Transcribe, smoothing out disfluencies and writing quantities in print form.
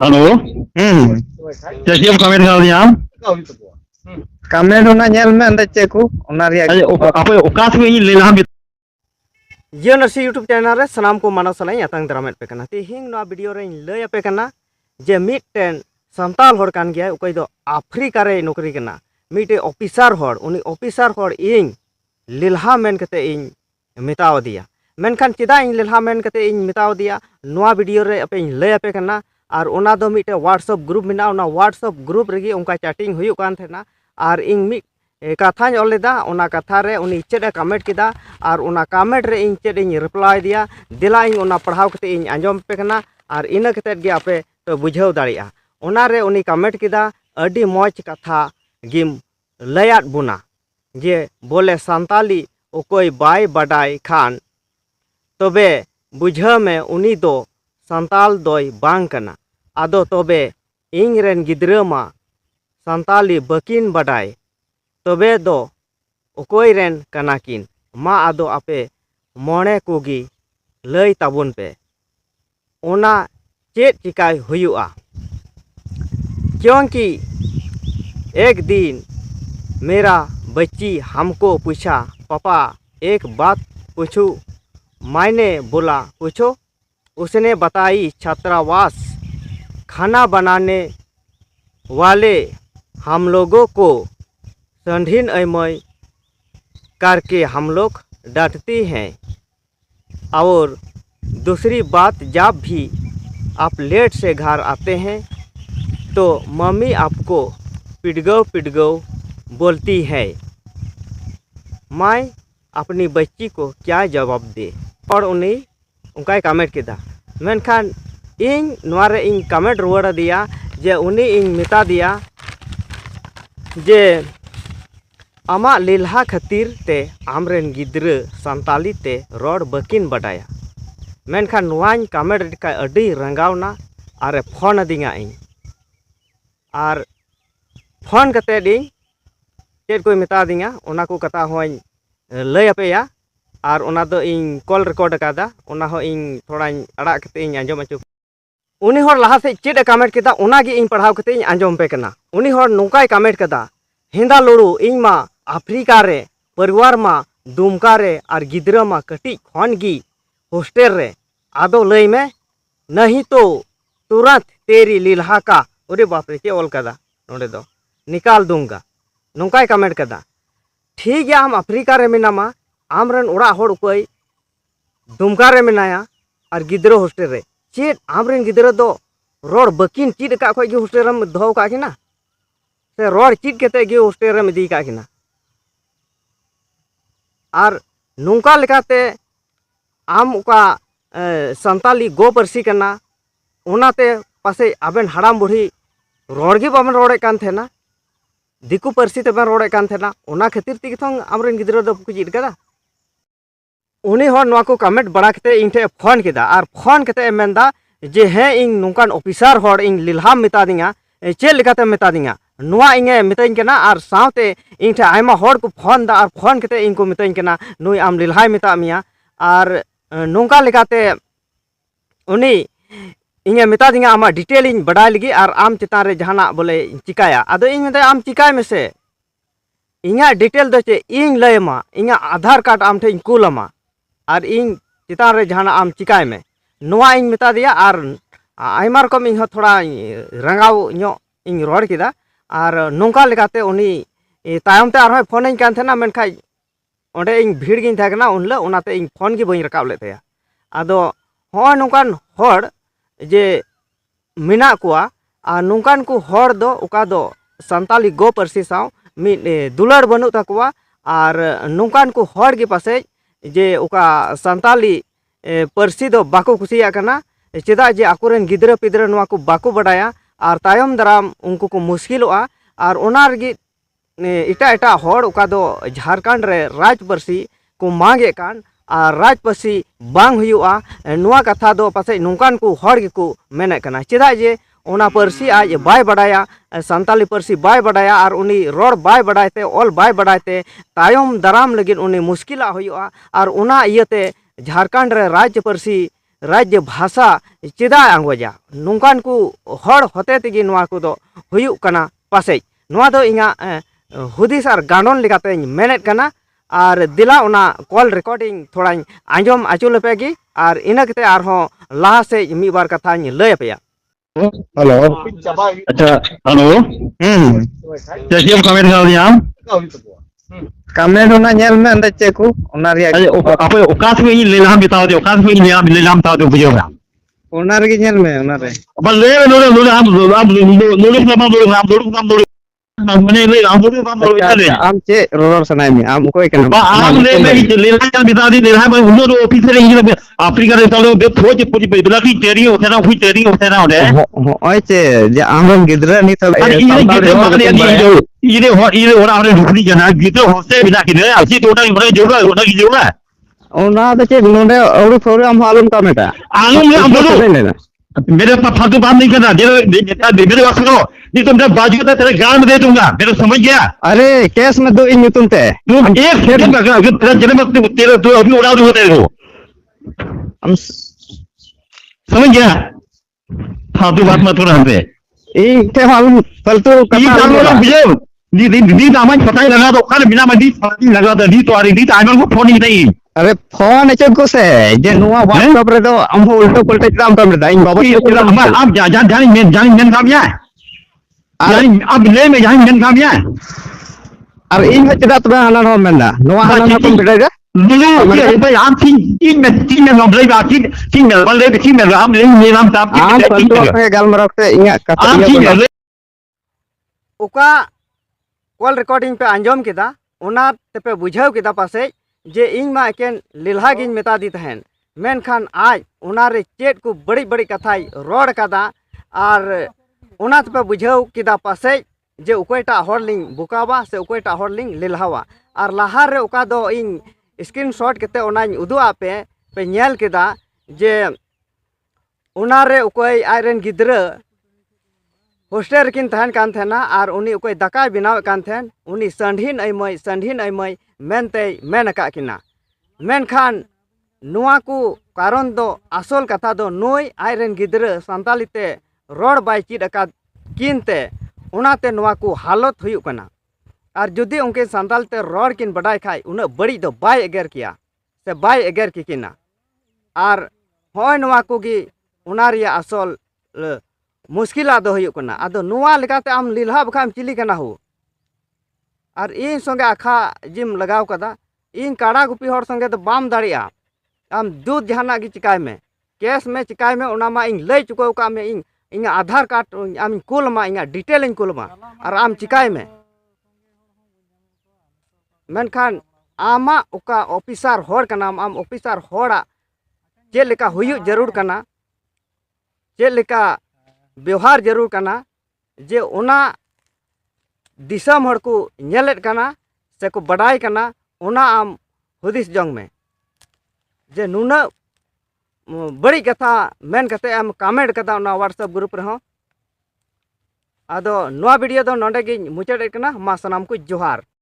Hello. क्या comment कर दिया आप? कमेंट होना नेल में अंदर चेक को ओना रिया आप ओका से ये ले ला ये नर्सी यूट्यूब चैनल रे सनाम को मानव सलाई अतंग दरामेट पे कना तेहिंग नो वीडियो रे लय पे कना जे मिटन संताल होड़ कान गया उकई दो अफ्रीका रे नौकरी कना मिटे ऑफिसर होड़ उनी ऑफिसर होड़ इंग लिलहा मेन कते इंग मिताव दिया मेनखान चिदा इंग लिलहा मेन कते इंग मिताव दिया नोआ वीडियो रे अपे लय पे कना और ओना दो मिटे व्हाट्सएप ग्रुप मिना ओना व्हाट्सएप ग्रुप रेगी उनका चैटिंग हुई कान थेना और इंग मिट कथाñ ऑलेदा ओना कथा रे उनी चेड कमेंट किदा और ओना कमेंट रे इन चेड इन रिप्लाई दिया दिला इन ओना पढ़ाव कते इन आंजम पे कना और इना कते गे आपे तो बुझाव दाड़िया ओना रे उनी कमेंट किदा अडी मौज कथा गिम लयात बुना जे बोले संताली ओकोई बाय बडाई खान तबे बुझा में उनी दो संताल दोय बांग कना आदो तबे इंग रेन गिद्रा मा संताली बकिन बडाई तबे दो ओकोई रेन कनाकिन मा आदो आपे मोणे कोगी लय ताबुन पे ओना चेत चिकाय हुयुआ क्योंकि एक दिन मेरा बच्ची हमको पूछा पापा एक बात पूछूं मैंने बोला पूछो उसने बताई छात्रावास खाना बनाने वाले हम लोगों को संधीन अमय करके हम लोग डांटती हैं और दूसरी बात जब भी आप लेट से घर आते हैं तो मम्मी आपको पिटगो बोलती है। मैं अपनी बच्ची को क्या जवाब दे और उन्हें उनका कमेंट किया मेनखान इन नवारे इन कमेंट रुआड़ दिया जे उन्हें इन मिता दिया जे आमा लीलहा खातिर ते आमरेन गिद्र संताली ते रोड बकिन बडाया मेनखान नवाइन कमेंट का अडी रंगावना आरे फोन अदिंगा इन और फोन कते दी चेद कोई मिता दिंगा ओना को कथा होइन लय अपेया और ओना दो इन कॉल रिकॉर्ड कादा ओना हो इन थोड़ा अड़ा कते इन आंजम अचो उनी होर लहा से चेद कमेंट किदा ओना गे इन पढ़ाव कते इन आंजम पे कना उनी होर नोकाय कमेंट कदा हिंदा लुड़ू इन मा अफ्रीका रे परिवार मा दुमका रे और गिद्रा मा कटी खन गी हॉस्टल रे आदो लय में नहीं तो तुरंत तेरी लीलहा का अरे बाप रे चे ऑल कदा नोडे दो निकाल दूंगा नोकाय कमेंट कदा ठीक है हम अफ्रीका रे मिनामा आमरन उड़ा होड़ कोई दुमका रे मिनाया और गिद्रा हॉस्टल रे चेद आमरन गिद्रा दो रोड बकिन चीड का खोय गे हॉस्टल रे धो का किना से रोड चीड केते गे हॉस्टल रे इदी का किना और नोंका लेकाते आम उका संताली गो परसी कना ओनाते पासे आबेन हड़ाम बुढ़ी रोड़गे बाबन रोड़े कान थेना दिकू परसी तेबन रोड़े कान थेना ओना खातिर तेगे थों आमरेन गिद्रा दो को चीड कदा उनी होर नोआ को कमेंट बड़ा कते इन ठे फोन किदा और फोन कते मेंदा जे हे इन नोंकान ऑफिसर होर इन लिलहाम मिता दिंगा चे लेकाते मिता दिंगा नोआ इंगे मिताइन कना और सावते इन ठे आयमा होर को फोन दा और फोन कते इनको मिताइन कना नुई आम लिलहाय मिता मिया और नोंका लेकाते उनी इंगे मिता दिंगा आमा डिटेल इन बडाय लगी और आम चितान रे जहाना बोले चिकाया अदो इन मिता आम चिकाय में से इंगा डिटेल दो चे इन लयमा इंगा आधार कार्ड आम ठे कुलमा और इन चितान रे जहाना आम चिकाय में नोआ इन मिता दिया और आयमा रकम इन थोड़ा रंगाव ᱧᱚᱜ इन रोड किदा और नोंका लेकाते उनी तायम ते आरो फोन इन कान थेना मेनखाय ओंडे इन भीड़ गिन थाकना उनले ओनाते इन फोन गी बई रकाब ले तया आदो हो नोंकान होड़ जे मिना कुआ आ नोंकान को होड़ दो उका दो संताली गो परसी साव मि दुलर बनु तकवा और नोंकान को होड़ के पासे जे उका संताली परसी दो बाको कुसिया कना चेदा जे आकुरेन गिद्रा पिद्रा नोआ को बाको बडाया और तायम दराम उनको को मुश्किलोआ और ओना रगी इटा इटा होड़ उका दो झारखंड रे राज परसी को मांगे कान और राज परसी बांग हुआ नोआ कथा दो पासे नोंकान को होड़ को मेने कना चेदा जे ओना परसी आज बाय बडाया संताली परसी बाय बडाया और उनी रोड बाय बडायते ऑल बाय बडायते तायम दराम लगिन उनी मुश्किला हुआ और ओना इयते झारखंड रे राज्य परसी राज्य भाषा चेदा आंगोजा नोंकान को हर होते तेगी नोआ को दो हुयुक कना पासे नोआ दो इंगा हुदिस और गांडोन लेकाते मेनेट कना और दिला उना कॉल रिकॉर्डिंग थोड़ा आंजम आचुल पेगी और इना कते आर हो लाहा से मी बार कथा लय पेया हेलो अच्छा हेलो जैसे कमेंट कर दिया हम कमेंट होना nyel me anda ceku onar ya अरे आप औकात में ही ले लाम बताओ दे औकात में ही ले लाम बताओ दे बुझेगा onar gi nyel me onar re अब ले लो हम मैंने ले हम am ce roror sanai mi am koy kana बा आम ले में ले लाम बता दी ले लाम उन लोग ऑफिसर ही अफ्रीका रे चलो बे खोज खोज पे बिला की तेरी होते ना हुई तेरी होते ना होते oy ce je amam gidra ni to ये और हमने रुकनी जना गिद्र होते बिना कि ने अच्छी टोटा इमरे जोगा होना की जोगा ona da ce nonde auri fore am halum kameta आलू में हम बोलो मेरे पास फालतू बात नहीं करना मेरे पास सुनो नहीं तो मेरा बाजू का तेरे गाल में दे दूंगा मेरे समझ गया अरे केस में दो इन तुम ते तुम एक सेकंड का तेरा जन्म तेरे तो अभी उड़ा दो तेरे को हम समझ गया फालतू बात मत करो हमसे इन ते halum faltu ये काम वाला मुझे नी दामन पता ही लगा दो कल बिना मदी पता लगा दो नी तो आ रही नी टाइमर को फोन ही नहीं अरे फोन एचे को से जे नुआ व्हाट्सएप रे दो हम उल्टो पलटे काम कर देता इन बाबा आप जान मेन काम क्या है अब ले में जान मेन काम क्या है और इन में चदा तबे हाना हो मेंदा नुआ हाना तुम बेटा लulu ये भाई हम तीन में नंबर बात तीन में बल्ले तीन में हम ले नाम ताप आम पंतो के गलमरक से इया कथा ये ओका कॉल रिकॉर्डिंग पे आंजम किदा ओना तेपे बुझाव किदा पासे जे इन मा एकेन लिल्हा गिन मेता दी तहन मेनखान आज ओना रे चेट को बड़ी बड़ी कथाई रोड कदा और ओना तेपे बुझाव किदा पासे जे उकोयटा हर लिंग बुकावा से उकोयटा हर लिंग लिल्हावा और लाहा रे ओका दो इन स्क्रीनशॉट केते ओना उदुआ पे नेल किदा जे ओना रे उकोय आयरन गिद्रा होस्टेल किन तहन कान थेना और उनी उकोय दाका बनाव कान थेन उनी संढीन अमय मेनते मेन का किना मेनखान नुआ को कारण दो आसल कथा दो नोय आयरन गिद्रा संतालीते रोड बाय चीड अका किनते उनाते नुआ को हालत हुयुक कना और जुदी उनके संतालते रोड किन बडाय खाय उना बड़ी दो बाय एगर किया से बाय एगर की किना और होय नुआ को गी उना रिया आसल मुश्किल दो हुयुक कना आदो नुआ लेकाते आम लिल्हा बखाम चिली कना हो और इन संगे आखा जिम लगाव कदा इन काड़ा गुपी हर संगे तो बाम दाड़िया आम दूध जहाना की चिकाय में केस में चिकाय में उना मा इन लय चुको का में इन इन आधार कार्ड आम कुल मा इन डिटेल इन कुल मा और आम चिकाय में मेनखान आमा उका ऑफिसर होड़ कना आम ऑफिसर होड़ा चे लेका हुयुक जरूर कना चे लेका व्यवहार जरूर कना जे उना दिसम हर को नेलेट कना से को बडाय कना उना आम हुदिस जंग में जे नुना बड़ी कथा मेन कते आम कमेंट कदा उना व्हाट्सएप ग्रुप रे हो आदो नोआ वीडियो दो नोंडे गे मुचाद कना मा सनाम को जोहार।